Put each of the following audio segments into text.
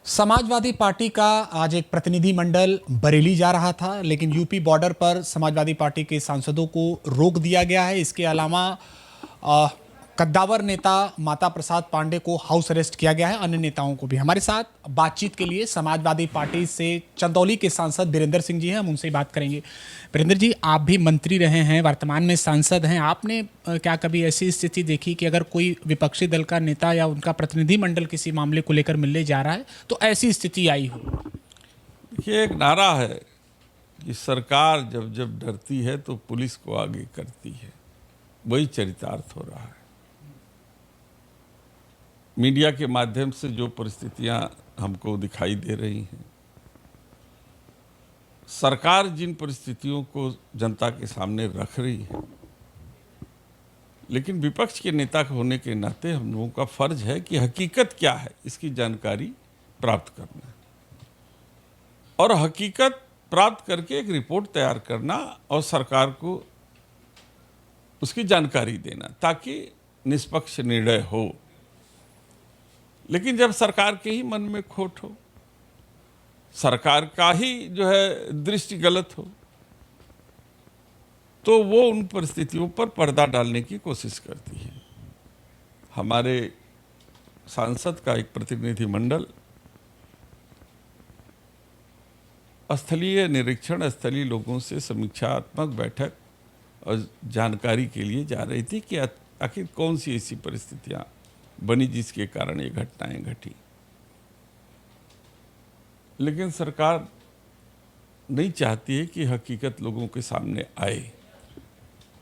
Samajwadi party का आज एक प्रतिनिधिमंडल बरेली जा रहा था, लेकिन यूपी बॉर्डर पर समाजवादी पार्टी के सांसदों को रोक दिया गया है। इसके अलावा कद्दावर नेता माता प्रसाद पांडे को हाउस अरेस्ट किया गया है। अन्य नेताओं को भी। हमारे साथ बातचीत के लिए समाजवादी पार्टी से चंदौली के सांसद बीरेंद्र सिंह जी हैं, हम उनसे बात करेंगे। बीरेंद्र जी, आप भी मंत्री रहे हैं, वर्तमान में सांसद हैं। आपने क्या कभी ऐसी स्थिति देखी कि अगर कोई विपक्षी दल का नेता या उनका प्रतिनिधिमंडल किसी मामले को लेकर मिलने जा रहा है तो ऐसी स्थिति आई हो? देखिए, एक नारा है कि सरकार जब जब डरती है तो पुलिस को आगे करती है, वही चरितार्थ हो रहा है। मीडिया के माध्यम से जो परिस्थितियां हमको दिखाई दे रही हैं, सरकार जिन परिस्थितियों को जनता के सामने रख रही है, लेकिन विपक्ष के नेता होने के नाते हम लोगों का फर्ज है कि हकीकत क्या है इसकी जानकारी प्राप्त करना और हकीकत प्राप्त करके एक रिपोर्ट तैयार करना और सरकार को उसकी जानकारी देना ताकि निष्पक्ष निर्णय हो। लेकिन जब सरकार के ही मन में खोट हो, सरकार का ही जो है दृष्टि गलत हो, तो वो उन परिस्थितियों पर पर्दा डालने की कोशिश करती है। हमारे सांसद का एक प्रतिनिधिमंडल स्थलीय निरीक्षण, स्थलीय लोगों से समीक्षात्मक बैठक और जानकारी के लिए जा रही थी कि आखिर कौन सी ऐसी परिस्थितियां बनी जिसके कारण ये घटनाएं घटी। लेकिन सरकार नहीं चाहती है कि हकीकत लोगों के सामने आए।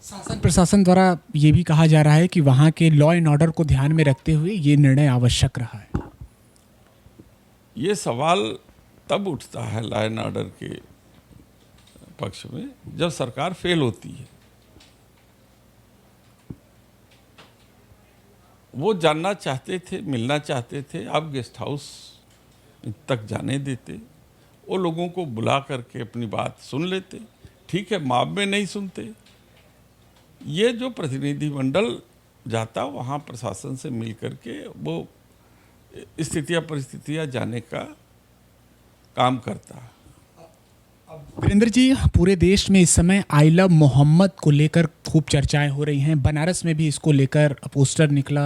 शासन प्रशासन द्वारा ये भी कहा जा रहा है कि वहां के लॉ एंड ऑर्डर को ध्यान में रखते हुए ये निर्णय आवश्यक रहा है। ये सवाल तब उठता है लॉ एंड ऑर्डर के पक्ष में जब सरकार फेल होती है। वो जानना चाहते थे, मिलना चाहते थे, आप गेस्ट हाउस तक जाने देते, वो लोगों को बुला करके अपनी बात सुन लेते। ठीक है, माप में नहीं सुनते। ये जो प्रतिनिधिमंडल जाता वहाँ प्रशासन से मिल करके वो स्थितियाँ परिस्थितियाँ जाने का काम करता। वीरेंद्र जी, पूरे देश में इस समय आई लव मोहम्मद को लेकर खूब चर्चाएं हो रही हैं। बनारस में भी इसको लेकर पोस्टर निकला।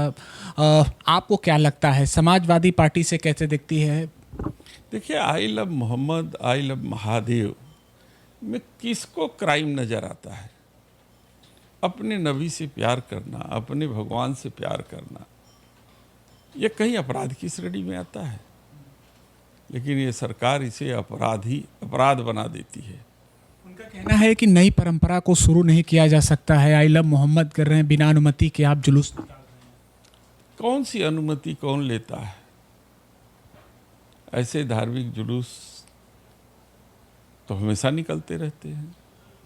आपको क्या लगता है, समाजवादी पार्टी से कैसे दिखती है? देखिए, I love Mohammed, I love Mahadev में किसको क्राइम नजर आता है? अपने नबी से प्यार करना, अपने भगवान से प्यार करना, ये कहीं अपराध की श्रेणी में आता है? लेकिन ये सरकार इसे अपराध बना देती है। उनका कहना है कि नई परंपरा को शुरू नहीं किया जा सकता है। आई लव मोहम्मद कर रहे हैं, बिना अनुमति के आप जुलूस निकाल रहे हैं। कौन सी अनुमति कौन लेता है? ऐसे धार्मिक जुलूस तो हमेशा निकलते रहते हैं।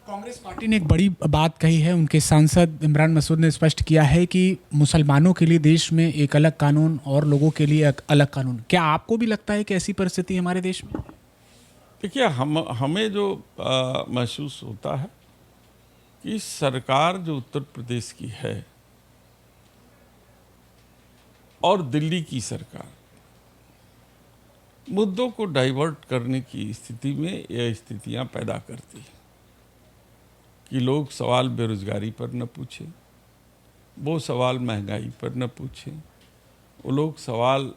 कांग्रेस पार्टी ने एक बड़ी बात कही है। उनके सांसद इमरान मसूद ने स्पष्ट किया है कि मुसलमानों के लिए देश में एक अलग कानून और लोगों के लिए एक अलग कानून। क्या आपको भी लगता है कि ऐसी परिस्थिति हमारे देश में? देखिए, हमें जो महसूस होता है कि सरकार जो उत्तर प्रदेश की है और दिल्ली की सरकार मुद्दों को डाइवर्ट करने की स्थिति में यह स्थितियां पैदा करती है कि लोग सवाल बेरोजगारी पर न पूछें, वो सवाल महंगाई पर न पूछें, वो लोग सवाल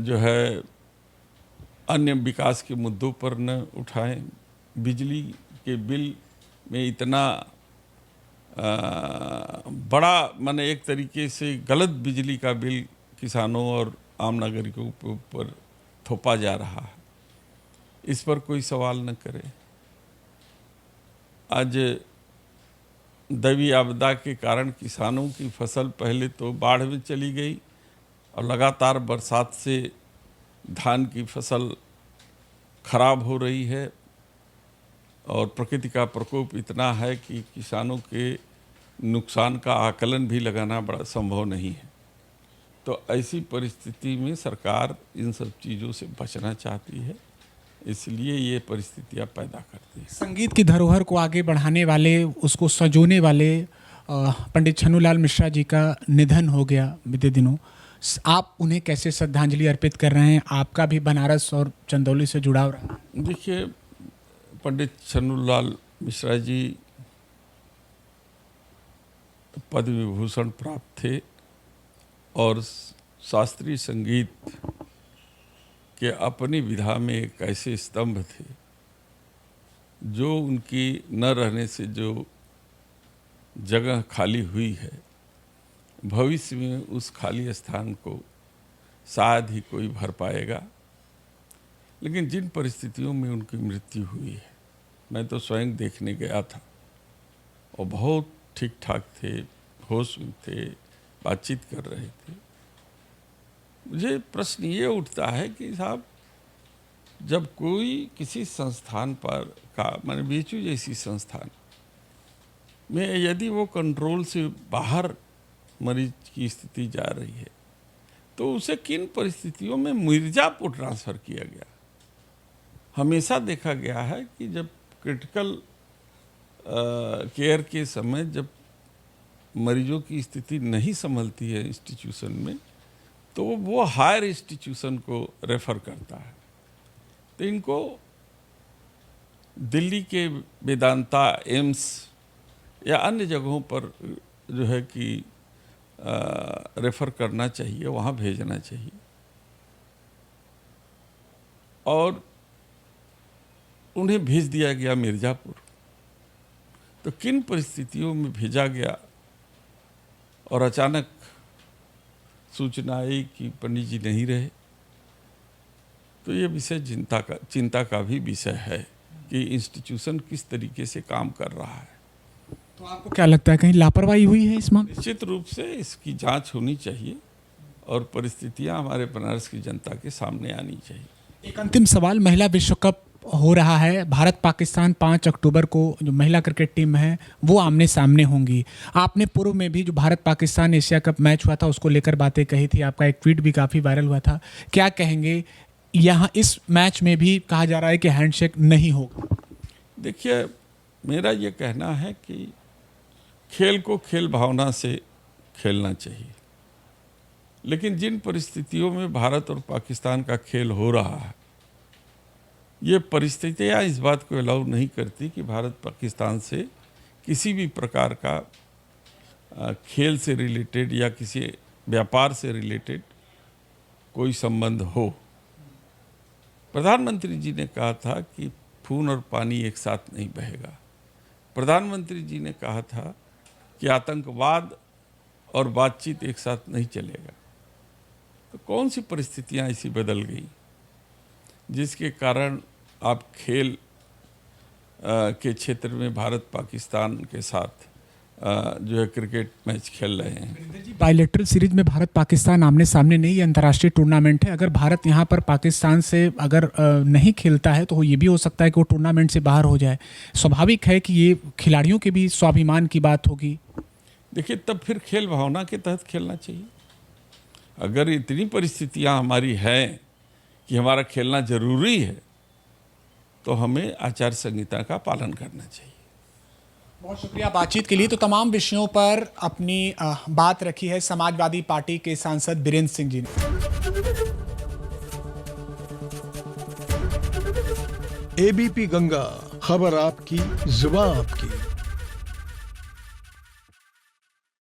जो है अन्य विकास के मुद्दों पर न उठाएं। बिजली के बिल में इतना बड़ा, माने एक तरीके से गलत बिजली का बिल किसानों और आम नागरिकों के ऊपर थोपा जा रहा है, इस पर कोई सवाल न करे। आज दैवीय आपदा के कारण किसानों की फसल पहले तो बाढ़ में चली गई और लगातार बरसात से धान की फसल खराब हो रही है और प्रकृति का प्रकोप इतना है कि किसानों के नुकसान का आकलन भी लगाना बड़ा संभव नहीं है। तो ऐसी परिस्थिति में सरकार इन सब चीज़ों से बचना चाहती है, इसलिए ये परिस्थितियां पैदा करती है। संगीत की धरोहर को आगे बढ़ाने वाले, उसको संजोने वाले पंडित छन्नूलाल मिश्रा जी का निधन हो गया बीते दिनों। आप उन्हें कैसे श्रद्धांजलि अर्पित कर रहे हैं? आपका भी बनारस और चंदौली से जुड़ाव रहा। देखिए, पंडित छन्नूलाल मिश्रा जी पद्म विभूषण प्राप्त थे और शास्त्रीय संगीत के अपनी विधा में एक ऐसे स्तंभ थे जो उनकी न रहने से जो जगह खाली हुई है, भविष्य में उस खाली स्थान को शायद ही कोई भर पाएगा। लेकिन जिन परिस्थितियों में उनकी मृत्यु हुई है, मैं तो स्वयं देखने गया था और बहुत ठीक ठाक थे, होश में थे, बातचीत कर रहे थे। मुझे प्रश्न ये उठता है कि साहब, जब कोई किसी संस्थान पर का माने बीएचयू जैसी संस्थान में यदि वो कंट्रोल से बाहर मरीज की स्थिति जा रही है, तो उसे किन परिस्थितियों में मिर्जापुर ट्रांसफ़र किया गया? हमेशा देखा गया है कि जब क्रिटिकल केयर के समय जब मरीजों की स्थिति नहीं संभलती है इंस्टीट्यूशन में, तो वो हायर इंस्टीट्यूशन को रेफ़र करता है। तो इनको दिल्ली के वेदांता, एम्स या अन्य जगहों पर जो है कि रेफ़र करना चाहिए, वहाँ भेजना चाहिए। और उन्हें भेज दिया गया मिर्ज़ापुर। तो किन परिस्थितियों में भेजा गया और अचानक सूचना आई कि पंडित जी नहीं रहे, तो ये विषय चिंता का भी विषय है कि इंस्टीट्यूशन किस तरीके से काम कर रहा है। तो आपको क्या लगता है, कहीं लापरवाही हुई है इस मामले? निश्चित रूप से इसकी जांच होनी चाहिए और परिस्थितियां हमारे बनारस की जनता के सामने आनी चाहिए। एक अंतिम सवाल, महिला विश्व कप हो रहा है, भारत पाकिस्तान 5 अक्टूबर को जो महिला क्रिकेट टीम है वो आमने सामने होंगी। आपने पूर्व में भी जो Bharat Pakistan Asia cup match हुआ था उसको लेकर बातें कही थी, आपका एक ट्वीट भी काफ़ी वायरल हुआ था। क्या कहेंगे, यहाँ इस मैच में भी कहा जा रहा है कि हैंडशेक नहीं होगा? देखिए, मेरा ये कहना है कि खेल को खेल भावना से खेलना चाहिए, लेकिन जिन परिस्थितियों में भारत और पाकिस्तान का खेल हो रहा है, ये परिस्थितियाँ इस बात को अलाउ नहीं करती कि भारत पाकिस्तान से किसी भी प्रकार का खेल से रिलेटेड या किसी व्यापार से रिलेटेड कोई संबंध हो। प्रधानमंत्री जी ने कहा था कि खून और पानी एक साथ नहीं बहेगा। प्रधानमंत्री जी ने कहा था कि आतंकवाद और बातचीत एक साथ नहीं चलेगा। तो कौन सी परिस्थितियां ऐसी बदल गई जिसके कारण आप खेल के क्षेत्र में भारत पाकिस्तान के साथ जो है क्रिकेट मैच खेल रहे हैं? बायलैटरल सीरीज में भारत पाकिस्तान आमने सामने नहीं, अंतर्राष्ट्रीय टूर्नामेंट है। अगर भारत यहाँ पर पाकिस्तान से अगर नहीं खेलता है तो ये भी हो सकता है कि वो टूर्नामेंट से बाहर हो जाए। स्वाभाविक है कि ये खिलाड़ियों के भी स्वाभिमान की बात होगी। देखिए, तब फिर खेल भावना के तहत खेलना चाहिए। अगर इतनी परिस्थितियाँ हमारी हैं कि हमारा खेलना जरूरी है, तो हमें आचार संहिता का पालन करना चाहिए। बहुत शुक्रिया बातचीत के लिए। तो तमाम विषयों पर अपनी बात रखी है समाजवादी पार्टी के सांसद बीरेंद्र सिंह जी ने। एबीपी गंगा, खबर आपकी, जुबान आपकी।